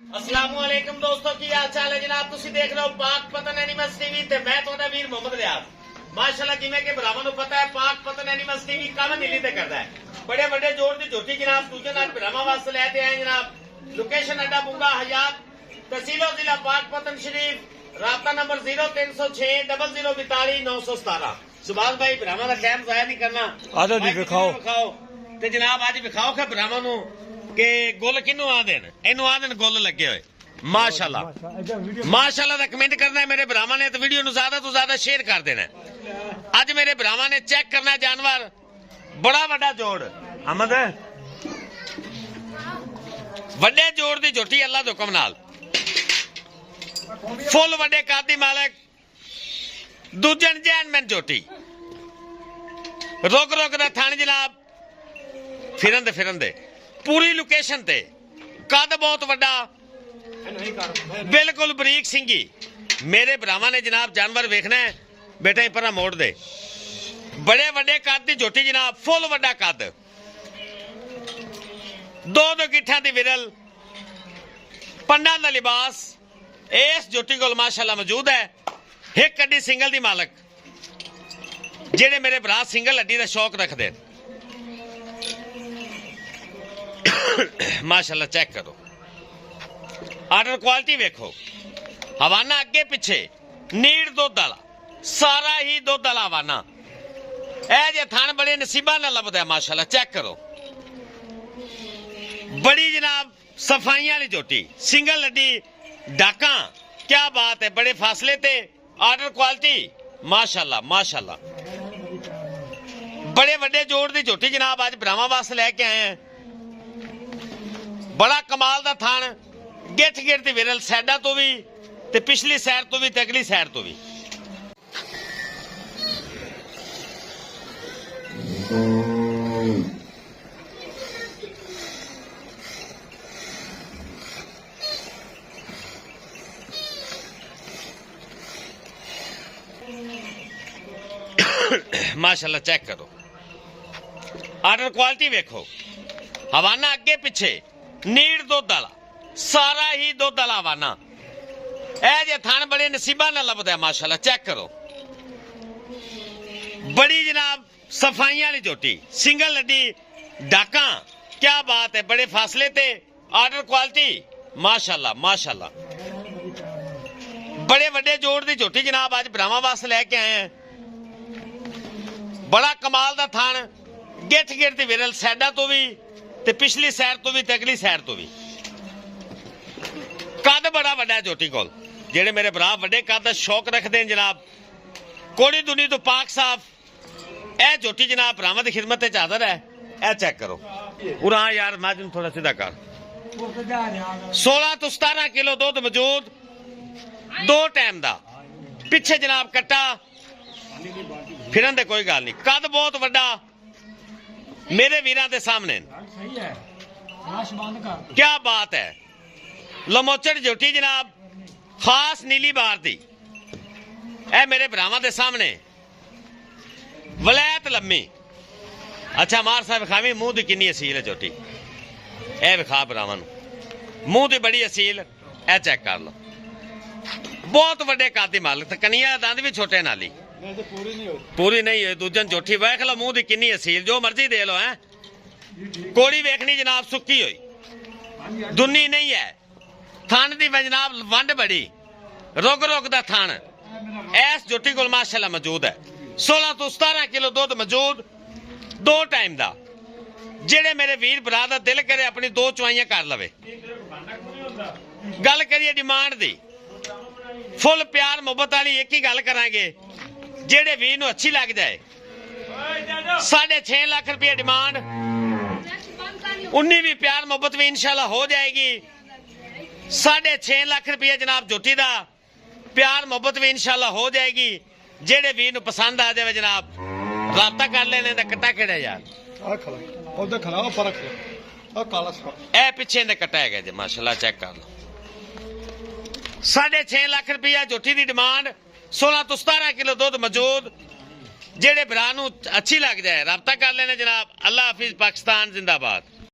अस्सलामुअलैकुम दोस्तों की हाल चाल है जनाब। तुसी देख रहे हो पाक पतन एनिमल्स टीवी ते मैं तुहाडा वीर मोहम्मद रियाज। माशाल्लाह जिवें कि भरावां नूं पता है पाक पतन एनिमल्स टीवी काम नीली ते करदा है। बड़े बड़े जोर दी झोटी जनाब दूजे नाल भरावां वास्ते लैके आए जनाब। लोकेशन अड्डा बुंगा हयात, तहसील जिला पाक पतन शरीफ, राबता नंबर 0306 0042 917। सुभाष भाई भरावां दा टाइम जाया नहीं करना। आदो जी विखाओ ते जनाब अज विखाओ के भरावां नूं के गुल किनू आंदे ने, इनू आंदे ने गुल लगे हुए। माशाल्लाह माशाल्लाह दा कमेंट करना है मेरे भरावां ने, तो वीडियो नूं ज्यादा तो ज्यादा शेयर कर देना है। अज मेरे भरावां ने चेक करना है जानवर, बड़ा वड्डा जोड़ अहमद वड्डे जोड़ दी झोटी अल्लाह दे हुक्म नाल फुल वड्डे कद दी मालक दूजन जैनमैन झोटी रुक रुक दा थण जनाब फिरन दे पूरी लोकेशन ते कद बहुत वड्डा बिल्कुल बरीक सिंगी। मेरे भरावां ने जनाब जानवर वेखना है बेटा ही परा मोड़ दे। बड़े वड्डे कद दी झोटी जनाब, फुल वड्डा कद, दो गिट्ठां दी विरल, पंडा दा लिबास इस झोटी कोल माशाल्लाह मौजूद है। एक कड्डी सिंगल दी मालक जेड़े मेरे भरा सिंगल हड्डी दा शौक रखदे माशाल्लाह चेक करो, आर्डर क्वालिटी वेखो, हवाना अगे पिछे नीड़ दुध वाला, सारा ही दुध वाला हवाना। ए जे थान बड़े नसीबा नाल लभदा माशाल्लाह चेक करो। बड़ी जनाब सफाइयां वाली झोटी, सिंगल हड्डी डाका, क्या बात है, बड़े फासले ते आर्डर क्वालिटी माशाल्लाह माशाल्लाह। बड़े वड्डे जोड़ दी झोटी जनाब आज भरावां वास्ते लैके आए हैं। बड़ा कमाल दा थान, गिठ गिठ दी विरल, साइडा तो भी ते पिछली साइड तो भी ते अगली साइड तो भी। माशाल्लाह चेक करो, आर्डर क्वालिटी वेखो, हवाना अगे पिछे नीड़ दुध वाला, सारा ही दुध वाला हवाना। ए जे थान बड़े नसीबा नाल लभदा माशाल्लाह चेक करो। बड़ी जनाब सफाइयां वाली झोटी, सिंगल हड्डी डाका, क्या बात है, बड़े फासले ते आर्डर क्वालिटी माशाल्लाह माशाल्लाह। बड़े वड्डे जोड़ दी झोटी जनाब आज भरावां वास्ते लैके आए हैं। बड़ा कमाल दा थान, गिठ गिठ दी विरल, साइडा तो भी ते पिछली साइड तो भी ते अगली साइड तो भी। कद बड़ा वड्डा झोटी कोल, जेड़े मेरे भरा वड्डे कद दा शौक रखदे हैं जनाब। कोड़ी दुनी तो पाक साफ ए झोटी जनाब भरावां दी खिदमत च हाज़र है। ए चेक करो उरा यार, माजून थोड़ा सीधा कर। 16 तो 17 किलो दुध मौजूद, दो टाइम दा, पिछे जनाब कट्टा फिरन दे कोई गल नहीं, कद बहुत वड्डा मेरे वीरां दे सामने। क्या बात है, लमोचड़ झोटी जनाब खास नीली बार दी, ए मेरे भरावां दे सामने वलैत लम्मी। अच्छा मार साहब विखावी मुंह दी किन्नी असील है झोटी, ए विखा भरावां नूं मुंह दी बड़ी असील, ए चेक कर लो। बहुत वड्डे कद दी मालक, कनिया दंद भी छोटे नाली, पूरी नहीं है दूजन झोटी वेख लो, मुंह दी किन्नी असील, जो मर्जी दे लो है। कोड़ी वेखनी जनाब सुक्की हुई, दुनी नहीं है, थान दी जनाब वंड बड़ी, रुग रुग दा थान इस झोटी कोल माशाल्लाह मौजूद है। 16 तो 17 किलो दुध मौजूद, दो टाइम दा। जेड़े मेरे वीर भरा दा दिल करे अपनी दो चवाइयां कर लवे। गल करिए डिमांड दी, फुल प्यार मुहब्बत वाली एक ही गल करांगे, जेड़े वीर नूं अच्छी लग जाए। 6.5 लाख रुपया डिमांड, 19 भी प्यार मुहब्बत भी इंशाल्लाह हो जाएगी। 6.5 लाख रुपया जनाब झोटी दा प्यार मुहब्बत भी इंशाल्लाह हो जाएगी। जेड़े वीर नूं पसंद आ जाए जनाब राबता कर लेने दा। कट्टा केड़ा यार ए पिछे ने कट्टा है जी माशाल्लाह चेक कर लो। 6.5 लाख रुपया झोटी दी डिमांड, 16 तो 17 किलो दुध मौजूद। जेड़े भरा नूं अच्छी लग जाए राबता कर लेने जनाब। अल्लाह हाफिज, पाकिस्तान जिंदाबाद।